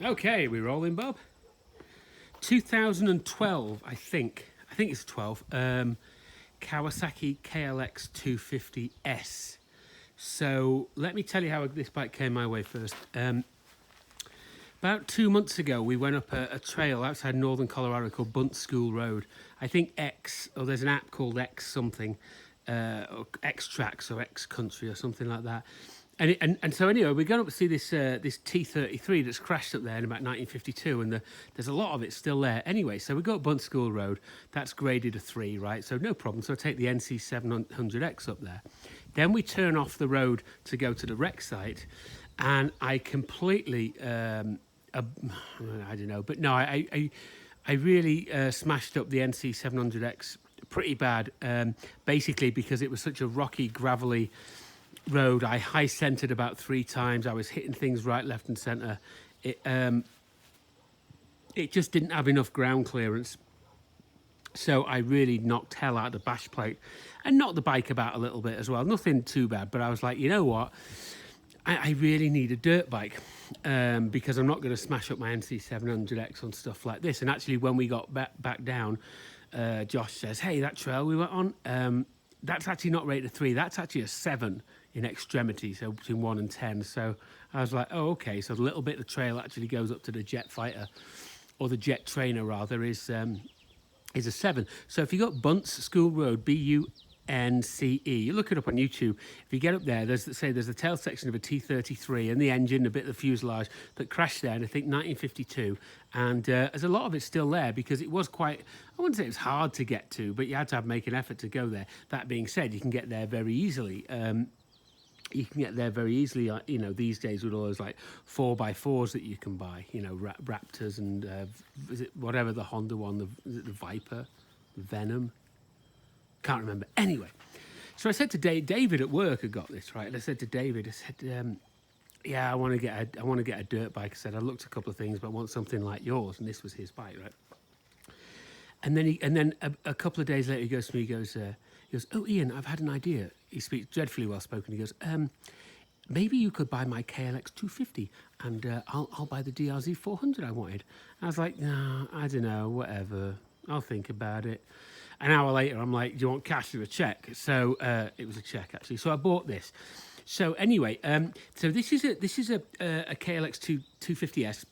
Okay, we're rolling, Bob. 2012, I think it's 12. Kawasaki KLX250S. So let me tell you how this bike came my way first. About 2 months ago, we went up a trail outside northern Colorado called Bunt School Road. I think there's an app called X something, or X Tracks or X Country or something like that. And so anyway, we're going up to see this T33 that's crashed up there in about 1952, and there's a lot of it still there. Anyway, so we go up Bunt School Road. That's graded a 3, right? So no problem. So I take the NC700X up there. Then we turn off the road to go to the wreck site, and I completely, I don't know, but no, I really smashed up the NC700X pretty bad, basically because it was such a rocky, gravelly road. I high centered about 3 times. I was hitting things right, left, and center. It just didn't have enough ground clearance, so I really knocked hell out of the bash plate and knocked the bike about a little bit as well. Nothing too bad, but I was like, you know what? I really need a dirt bike because I'm not going to smash up my NC700X on stuff like this. And actually, when we got back down, Josh says, "Hey, that trail we went on, that's actually not rated a 3. That's actually a 7 in extremity, so between 1 and 10. So I was like, oh, okay. So a little bit of the trail actually goes up to the Jet Fighter, or the Jet Trainer rather, is a 7. So if you got Bunts School Road, BUNCE, you look it up on YouTube. If you get up there, there's the tail section of a T33 and the engine, a bit of the fuselage that crashed there in, I think, 1952. And there's a lot of it still there because it was quite, I wouldn't say it was hard to get to, but you had to make an effort to go there. That being said, you can get there very easily. You can get there very easily, these days with all those like 4x4s that you can buy, Raptors and is it whatever the Honda one, is it the Viper, the Venom? Can't remember. Anyway, so I said to David at work, had got this right. And I said to David, I said, yeah, I want to get a dirt bike. I said, I looked at a couple of things, but I want something like yours, and this was his bike, right? And then a couple of days later, he goes to me, he goes, oh, Ian, I've had an idea. He speaks dreadfully well spoken. He goes, maybe you could buy my KLX250 and I'll buy the DRZ 400 I wanted. I was like, no, I don't know, whatever. I'll think about it. An hour later, I'm like, do you want cash or a check? So it was a check, actually. So I bought this. So anyway, so this is a KLX 250S.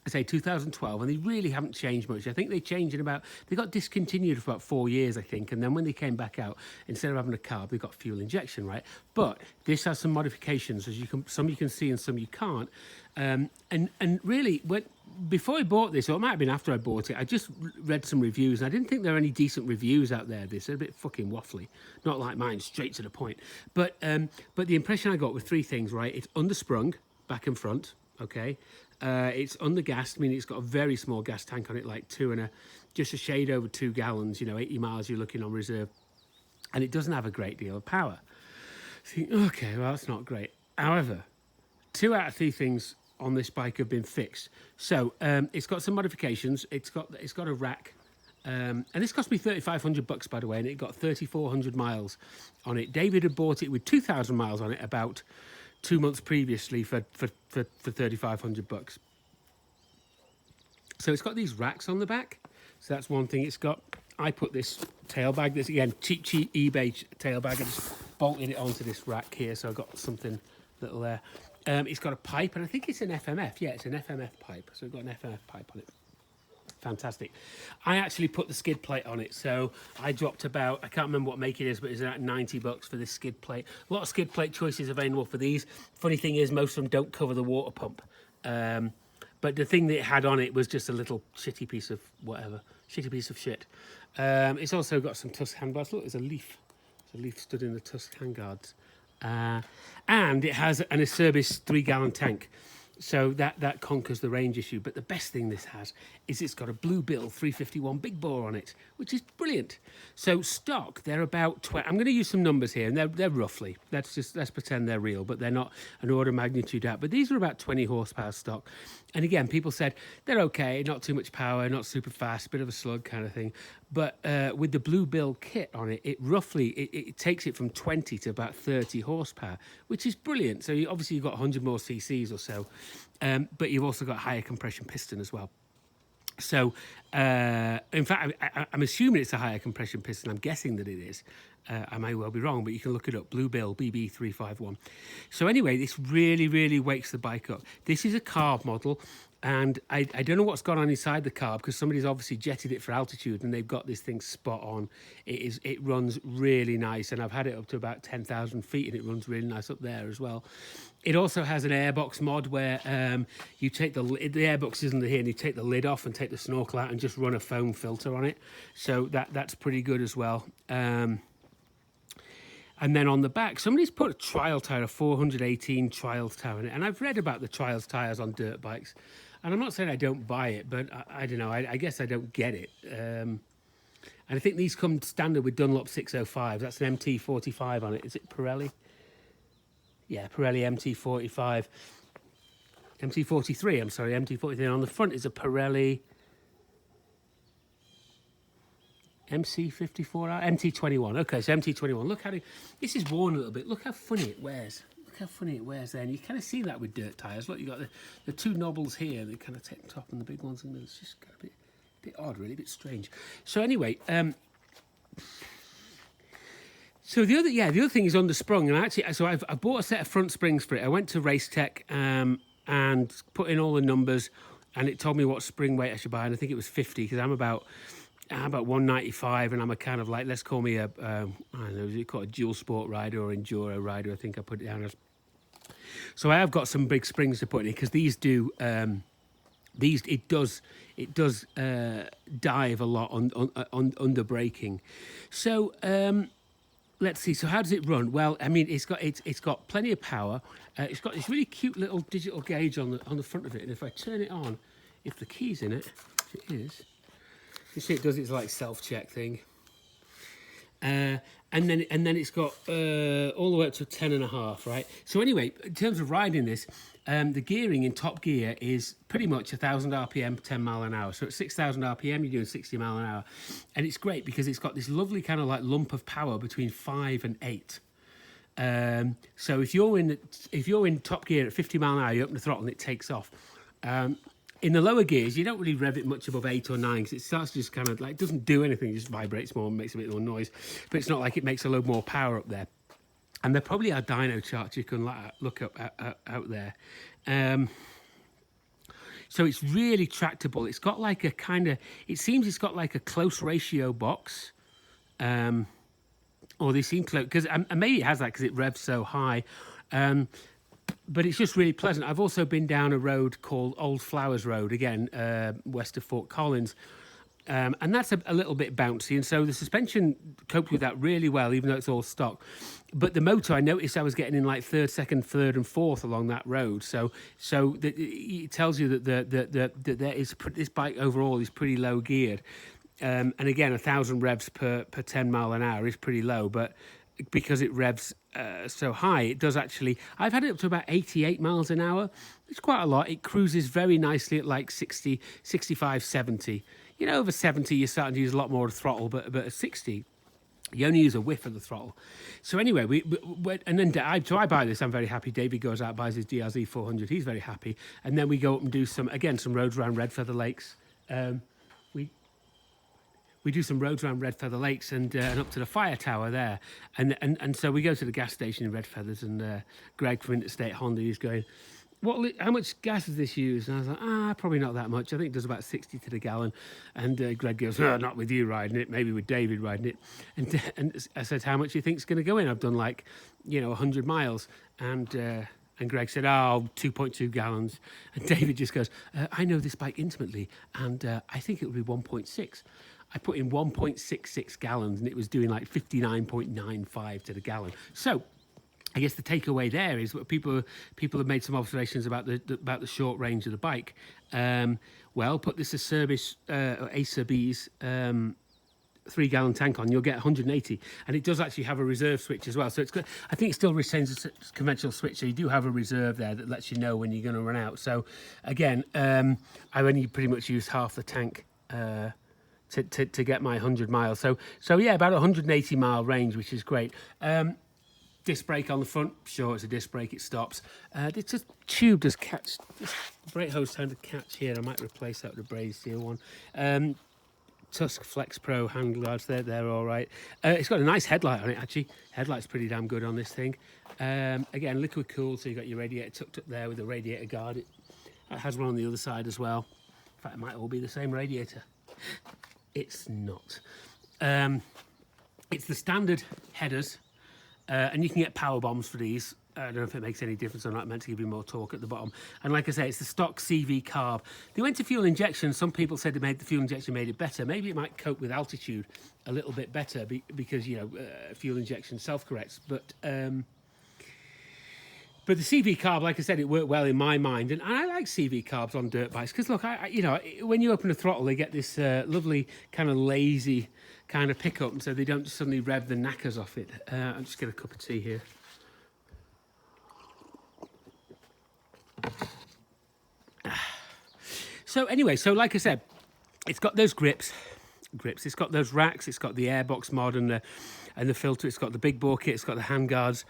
I say 2012, and they really haven't changed much. I think they changed they got discontinued for about 4 years, I think, and then when they came back out, instead of having a carb, they got fuel injection, right? But this has some modifications, some you can see and some you can't. And really, before I bought this, or it might have been after I bought it, I just read some reviews, and I didn't think there were any decent reviews out there. They're a bit fucking waffly, not like mine, straight to the point. But the impression I got were 3 things, right? It's undersprung, back and front, okay? It's undergassed, I mean, it's got a very small gas tank on it, like just a shade over 2 gallons, 80 miles you're looking on reserve. And it doesn't have a great deal of power. So okay, well, that's not great. However, 2 out of 3 things on this bike have been fixed. So it's got some modifications. It's got a rack. And this cost me $3,500, by the way, and it got 3,400 miles on it. David had bought it with 2,000 miles on it about 2 months previously for $3,500. So it's got these racks on the back. So that's one thing it's got. I put this tail bag, this again cheap eBay tail bag. I just bolted it onto this rack here, so I got something little there. It's got a pipe, and I think it's an FMF. Yeah, it's an FMF pipe. So we've got an FMF pipe on it. Fantastic. I actually put the skid plate on it, so I dropped about, I can't remember what make it is, but it's about $90 for this skid plate. A lot of skid plate choices available for these. Funny thing is, most of them don't cover the water pump. But the thing that it had on it was just a little shitty piece of shit. It's also got some Tusk handguards. Look, there's a leaf. There's a leaf stood in the Tusk handguards. And it has an Acerbis 3-gallon tank. So that conquers the range issue. But the best thing this has is it's got a Blue Bill 351 big bore on it, which is brilliant. So stock, they're about 20. I'm going to use some numbers here, and they're roughly. Let's pretend they're real, but they're not an order of magnitude out. But these are about 20 horsepower stock. And again, people said they're okay, not too much power, not super fast, bit of a slug kind of thing. But with the Blue Bill kit on it, it takes it from 20 to about 30 horsepower, which is brilliant. So obviously you've got 100 more cc's or so but you've also got higher compression piston as well. So, in fact, I'm assuming it's a higher compression piston. I'm guessing that it is. I may well be wrong, but you can look it up. Blue Bill, BB351. So anyway, this really, really wakes the bike up. This is a carb model, and I don't know what's gone on inside the carb, because somebody's obviously jetted it for altitude, and they've got this thing spot on. It runs really nice, and I've had it up to about 10,000 feet, and it runs really nice up there as well. It also has an airbox mod where you take the airbox isn't here, and you take the lid off and take the snorkel out and just run a foam filter on it. So that's pretty good as well. And then on the back, somebody's put a trial tyre, a 418 trials tyre in it. And I've read about the trials tyres on dirt bikes. And I'm not saying I don't buy it, but I don't know. I guess I don't get it. And I think these come standard with Dunlop 605. That's an MT45 on it. Is it Pirelli? Yeah, Pirelli MT45. MT43, I'm sorry, MT43. And on the front is a Pirelli MC54, MT21. Okay, so MT21. Look how this is worn a little bit. Look how funny it wears. Look how funny it wears there. And you kind of see that with dirt tyres. Look, you got the two knobbles here. They kind of take the top and the big ones. And it's just kind of a bit odd, really, a bit strange. So anyway, so the other thing is undersprung. And actually, so I've bought a set of front springs for it. I went to Race Tech and put in all the numbers, and it told me what spring weight I should buy. And I think it was 50, because I'm about 195, and I'm a kind of like, let's call me I don't know, is it called a dual sport rider or enduro rider? I think I put it down as. So I have got some big springs to put in, because these do it does dive a lot on under braking. So let's see. So how does it run? Well, I mean, it's got plenty of power. It's got this really cute little digital gauge on the front of it, and if I turn it on, if the key's in it, which it is. You see, it does its like self-check thing, and then it's got all the way up to 10.5, right? So anyway, in terms of riding this, the gearing in top gear is pretty much 1,000 RPM, 10 mile an hour. So at 6,000 RPM, you're doing 60 mile an hour, and it's great because it's got this lovely kind of like lump of power between 5 and 8. So if you're in top gear at 50 mile an hour, you open the throttle and it takes off. In the lower gears, you don't really rev it much above 8 or 9, because it starts to just kind of like, it doesn't do anything, it just vibrates more and makes a bit more noise. But it's not like it makes a load more power up there. And there probably are dyno charts you can look up out there. So it's really tractable. It's got like a kind of, it seems it's got like a close ratio box. Or they seem close, because maybe it has that because it revs so high. But it's just really pleasant. I've also been down a road called Old Flowers Road, again, west of Fort Collins. And that's a little bit bouncy. And so the suspension coped with that really well, even though it's all stock. But the motor, I noticed I was getting in like third, second, third and fourth along that road. So it tells you that there is, this bike overall is pretty low geared. And again, 1,000 revs per 10 mile an hour is pretty low. But because it revs so high, it does actually, I've had it up to about 88 miles an hour. It's quite a lot. It cruises very nicely at like 60, 65, 70. You know, over 70, you're starting to use a lot more of the throttle, but at 60, you only use a whiff of the throttle. So anyway, I buy this, I'm very happy. David goes out, buys his DRZ 400, he's very happy. And then we go up and do some roads around Red Feather Lakes. We do some roads around Red Feather Lakes and up to the fire tower there. And so we go to the gas station in Red Feathers, and Greg from Interstate Honda, he's going, how much gas does this use? And I was like, probably not that much. I think it does about 60 to the gallon. And Greg goes, no, not with you riding it, maybe with David riding it. And I said, how much do you think is going to go in? I've done 100 miles. And Greg said, 2.2 gallons. And David just goes, I know this bike intimately, and I think it would be 1.6. I put in 1.66 gallons, and it was doing like 59.95 to the gallon. So I guess the takeaway there is what people have made some observations about the short range of the bike. Put this Acerbis 3-gallon tank on, you'll get 180, and it does actually have a reserve switch as well. So it's good. I think it still retains a conventional switch, so you do have a reserve there that lets you know when you're going to run out. So again, I only pretty much used half the tank to get my 100 miles. So yeah, about 180 mile range, which is great. Disc brake on the front, sure, it's a disc brake, it stops. This tube does catch, this brake hose trying to catch here. I might replace that with a braided steel one. Tusk Flex Pro handguards, they're all right. It's got a nice headlight on it, actually. Headlight's pretty damn good on this thing. Again, liquid cooled, so you've got your radiator tucked up there with a radiator guard. It has one on the other side as well. In fact, it might all be the same radiator. It's not. It's the standard headers, and you can get power bombs for these. I don't know if it makes any difference or not. Meant to give you more torque at the bottom. And like I say, it's the stock CV carb. They went to fuel injection. Some people said the fuel injection made it better. Maybe it might cope with altitude a little bit better because, you know, fuel injection self-corrects. But the CV carb, like I said, it worked well in my mind. And I like CV carbs on dirt bikes because, look, you know, when you open the throttle, they get this lovely kind of lazy kind of pickup. And so they don't suddenly rev the knackers off it. I'll just get a cup of tea here. So anyway, so like I said, it's got those grips. It's got those racks. It's got the airbox mod and the filter. It's got the big bore kit. It's got the handguards.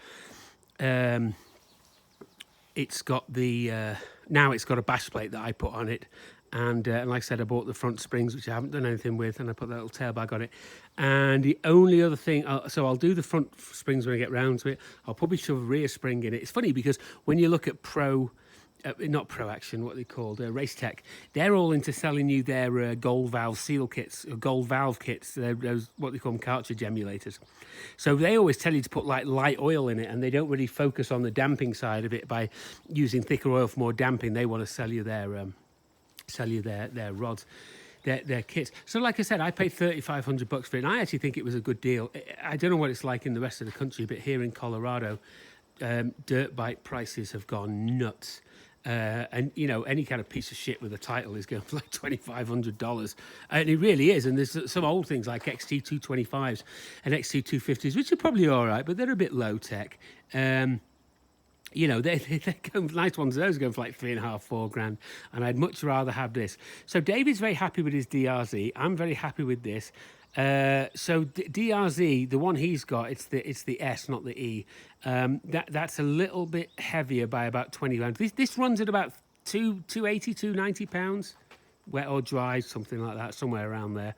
It's got the now it's got a bash plate that I put on it, and like I said, I bought the front springs, which I haven't done anything with, and I put that little tail bag on it. And the only other thing, so I'll do the front springs when I get round to it. I'll probably shove a rear spring in it. It's funny because when you look at not Pro Action, what they called Race Tech, they're all into selling you their gold valve seal kits, or gold valve kits. Those what they call them, cartridge emulators. So they always tell you to put like light oil in it, and they don't really focus on the damping side of it by using thicker oil for more damping. They want to sell you their rods, their kits. So like I said, I paid $3,500 for it, and I actually think it was a good deal. I don't know what it's like in the rest of the country, but here in Colorado, dirt bike prices have gone nuts. And you know, any kind of piece of shit with a title is going for like $2,500, and it really is. And there's some old things like XT225s and XT250s, which are probably all right, but they're a bit low tech. You know, they're going, nice ones. Those are going for like $3,500, $4,000, and I'd much rather have this. So David's very happy with his DRZ. I'm very happy with this. So DRZ, the one he's got, it's the S, not the E. That's a little bit heavier by about 20 grams. This runs at about 280, 290 pounds, wet or dry, something like that, somewhere around there.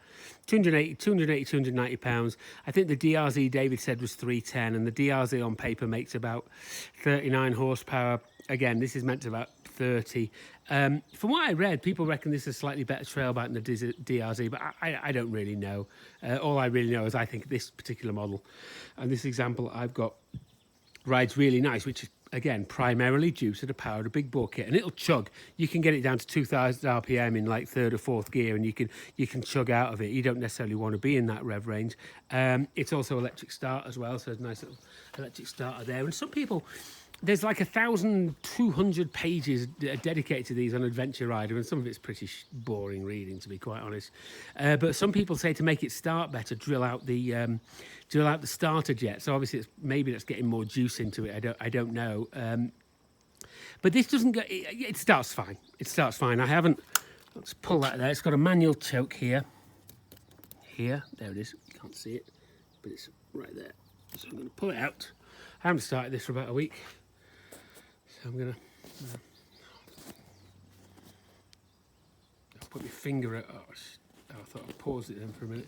290 pounds. I think the DRZ David said was 310, and the DRZ on paper makes about 39 horsepower. Again, this is meant to about 30. From what I read, people reckon this is a slightly better trail bike than the DRZ, but I don't really know. All I really know is I think this particular model and this example I've got rides really nice, which is, again, primarily due to the power of the big bore kit, and it'll chug. You can get it down to 2,000 RPM in like third or fourth gear, and you can chug out of it. You don't necessarily want to be in that rev range. It's also electric start as well, so there's a nice little electric starter there. And some people, there's like 1,200 pages dedicated to these on Adventure Rider, and some of it's pretty boring reading, to be quite honest. But some people say to make it start better, drill out the starter jet. So obviously, maybe that's getting more juice into it. I don't know. But this doesn't go. It starts fine. It starts fine. I haven't. Let's pull that there. It's got a manual choke here. There it is. You can't see it, but it's right there. So I'm going to pull it out. I haven't started this for about a week. So I'm going to I'll put my finger out. Oh, I thought I'd pause it then for a minute.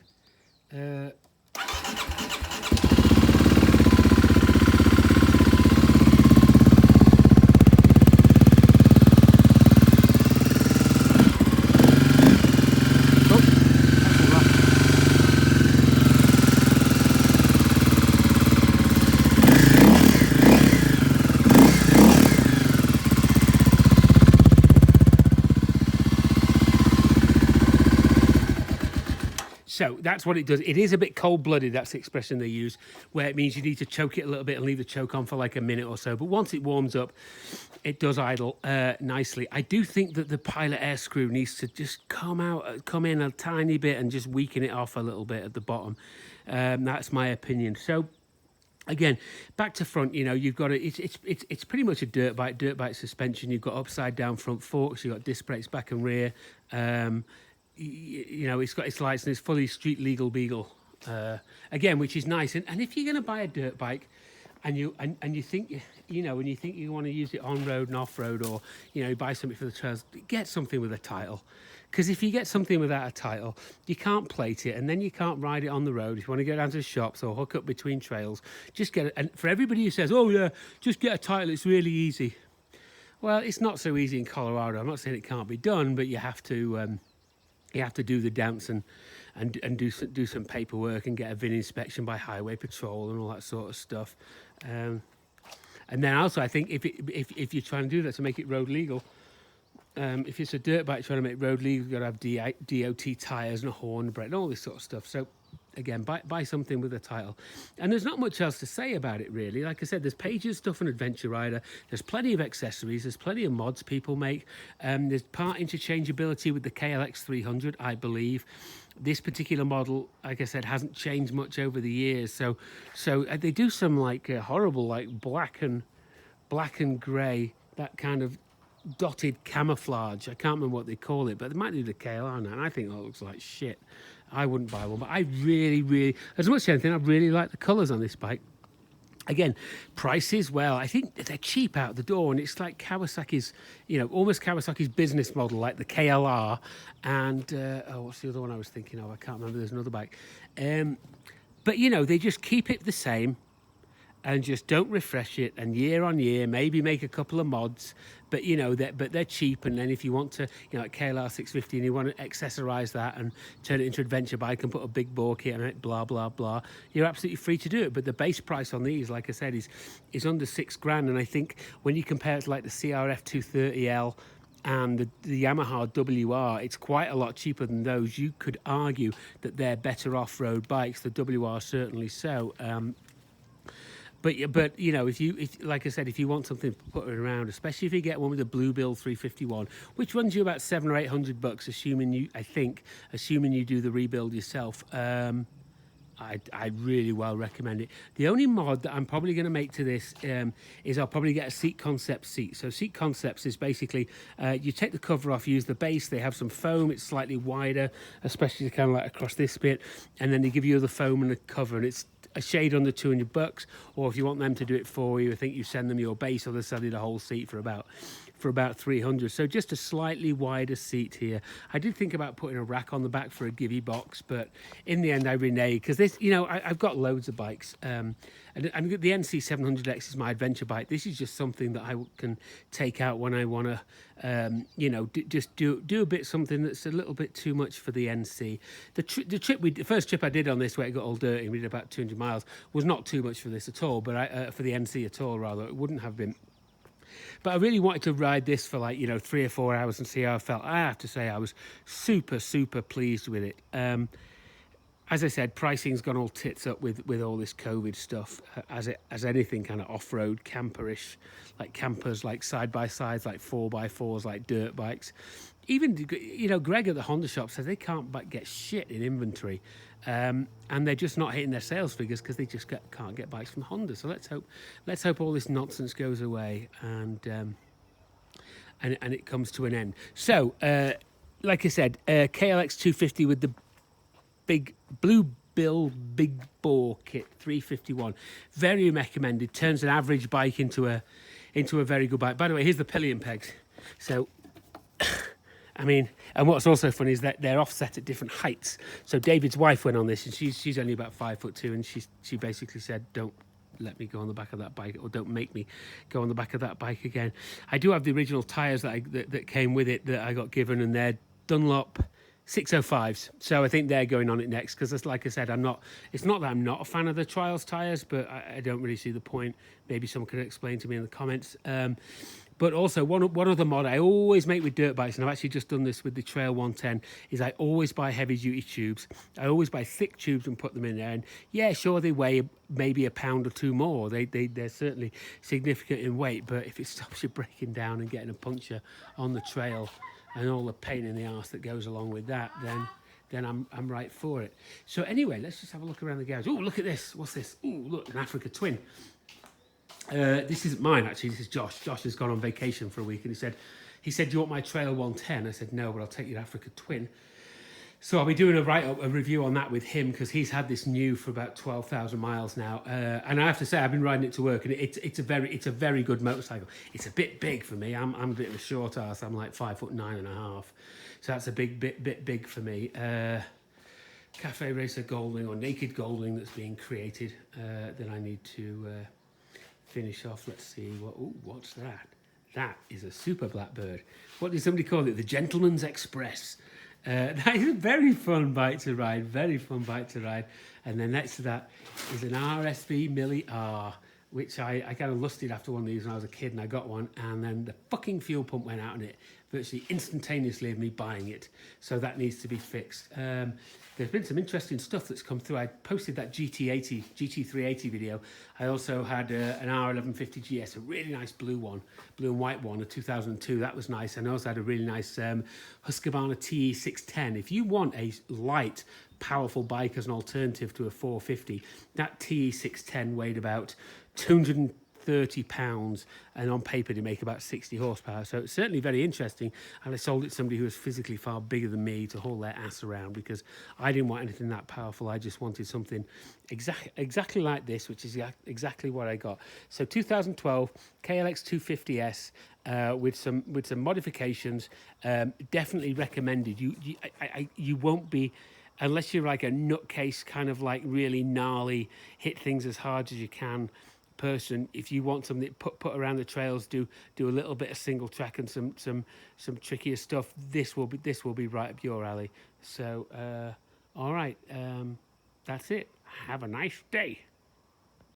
So that's what it does. It is a bit cold-blooded, that's the expression they use, where it means you need to choke it a little bit and leave the choke on for like a minute or so. But once it warms up, it does idle nicely. I do think that the pilot air screw needs to just come in a tiny bit and just weaken it off a little bit at the bottom. That's my opinion. So again, back to front, you know, you've got it's pretty much a dirt bike suspension. You've got upside down front forks, you've got disc brakes back and rear. You know, it's got its lights and it's fully street legal beagle, again, which is nice. And if you're going to buy a dirt bike, and you think when you think you want to use it on road and off road, or buy something for the trails, get something with a title. Because if you get something without a title, you can't plate it, and then you can't ride it on the road. If you want to go down to the shops or hook up between trails, just get it. And for everybody who says, "Oh yeah, just get a title, it's really easy," well, it's not so easy in Colorado. I'm not saying it can't be done, but you have to do the dance and do some paperwork and get a VIN inspection by Highway Patrol and all that sort of stuff. And then also, I think if you're trying to do that to make it road legal. If it's a dirt bike trying to make road legal, you've got to have DOT tyres and a horn brake and all this sort of stuff. So again, buy something with a title. And there's not much else to say about it, really. Like I said, there's pages, stuff on Adventure Rider. There's plenty of accessories. There's plenty of mods people make. There's part interchangeability with the KLX300, I believe. This particular model, like I said, hasn't changed much over the years. So they do some horrible black and grey, that kind of dotted camouflage. I can't remember what they call it, but they might do the KLR now, and I think that looks like shit. I wouldn't buy one, but I really, as much as anything, I really like the colours on this bike. Again, prices, well, I think they're cheap out the door, and it's like Kawasaki's, almost Kawasaki's business model, like the KLR, and what's the other one I was thinking of? I can't remember. There's another bike, but they just keep it the same. And just don't refresh it, and year on year, maybe make a couple of mods, but they're cheap. And then if you want to, like KLR 650, and you want to accessorize that and turn it into an adventure bike and put a big bore kit on it, blah blah blah, you're absolutely free to do it. But the base price on these, like I said, is under $6,000. And I think when you compare it to like the CRF 230L and the Yamaha WR, it's quite a lot cheaper than those. You could argue that they're better off-road bikes. The WR certainly so. But if like I said, if you want something to put it around, especially if you get one with a Blue Bill 351, which runs you about $700 or $800, assuming you do the rebuild yourself, I really well recommend it. The only mod that I'm probably going to make to this is I'll probably get a Seat Concepts seat. So Seat Concepts is basically you take the cover off, use the base. They have some foam. It's slightly wider, especially kind of like across this bit, and then they give you the foam and the cover, and it's a shade under $200. Or if you want them to do it for you, I think you send them your base, or they'll sell you the whole seat for about $300. So just a slightly wider seat here. I did think about putting a rack on the back for a givey box, but in the end I reneged, because this, I've got loads of bikes, and the NC 700X is my adventure bike. This is just something that I can take out when I want to, just do a bit, something that's a little bit too much for the NC. The first trip I did on this, where it got all dirty, we did about 200 miles, was not too much for this at all, but for the NC at all, rather, it wouldn't have been. But I really wanted to ride this for 3 or 4 hours and see how I felt. I have to say I was super, super pleased with it. As I said, pricing's gone all tits up with all this COVID stuff, as anything kind of off-road camperish, like campers, like side-by-sides, like 4x4s, like dirt bikes. Even, Greg at the Honda shop says they can't get shit in inventory. And they're just not hitting their sales figures because they just can't get bikes from Honda. So let's hope all this nonsense goes away and it comes to an end. So, like I said, KLX250 with the big Blue Bill big bore kit 351, very recommended. Turns an average bike into a very good bike. By the way, here's the pillion pegs. So. And what's also funny is that they're offset at different heights. So David's wife went on this, and she's only about 5'2", and she basically said, "Don't let me go on the back of that bike, or don't make me go on the back of that bike again." I do have the original tyres that came with it that I got given, and they're Dunlop 605s. So I think they're going on it next, because like I said, it's not that I'm not a fan of the Trials tyres, but I don't really see the point. Maybe someone could explain to me in the comments. But also, one other mod I always make with dirt bikes, and I've actually just done this with the Trail 110, is I always buy heavy-duty tubes. I always buy thick tubes and put them in there. And yeah, sure, they weigh maybe a pound or two more. They're certainly significant in weight, but if it stops you breaking down and getting a puncture on the trail and all the pain in the arse that goes along with that, then I'm right for it. So anyway, let's just have a look around the garage. Oh, look at this. What's this? Oh, look, an Africa Twin. This isn't mine, actually. This is Josh. Josh has gone on vacation for a week, and he said, "Do you want my Trail 110?" I said, "No, but I'll take your Africa Twin." So I'll be doing a review on that with him because he's had this new for about 12,000 miles now, and I have to say I've been riding it to work, and it's a very good motorcycle. It's a bit big for me. I'm a bit of a short ass. I'm like 5'9.5", so that's a bit big for me. Cafe Racer Goldwing or Naked Goldwing that's being created that I need to finish off. Let's see what's that? That is a Super Blackbird. What did somebody call it? The Gentleman's Express. That is a very fun bike to ride, very fun bike to ride. And then next to that is an RSV Millie R, which I kind of lusted after one of these when I was a kid, and I got one, and then the fucking fuel pump went out on it virtually instantaneously of me buying it. So that needs to be fixed. There's been some interesting stuff that's come through. I posted that GT380 video. I also had an R1150 GS, a really nice blue and white one, a 2002. That was nice. And I also had a really nice Husqvarna TE610. If you want a light, powerful bike as an alternative to a 450, that TE610 weighed about 230 pounds, and on paper they make about 60 horsepower, so it's certainly very interesting. And I sold it to somebody who was physically far bigger than me to haul their ass around, because I didn't want anything that powerful. I just wanted something exactly like this, which is exactly what I got. So 2012 KLX250S with some modifications. Definitely recommended. You won't be, unless you're like a nutcase, kind of like really gnarly, hit things as hard as you can person. If you want something put around the trails, do a little bit of single track and some trickier stuff, this will be right up your alley. So all right, that's it. Have a nice day.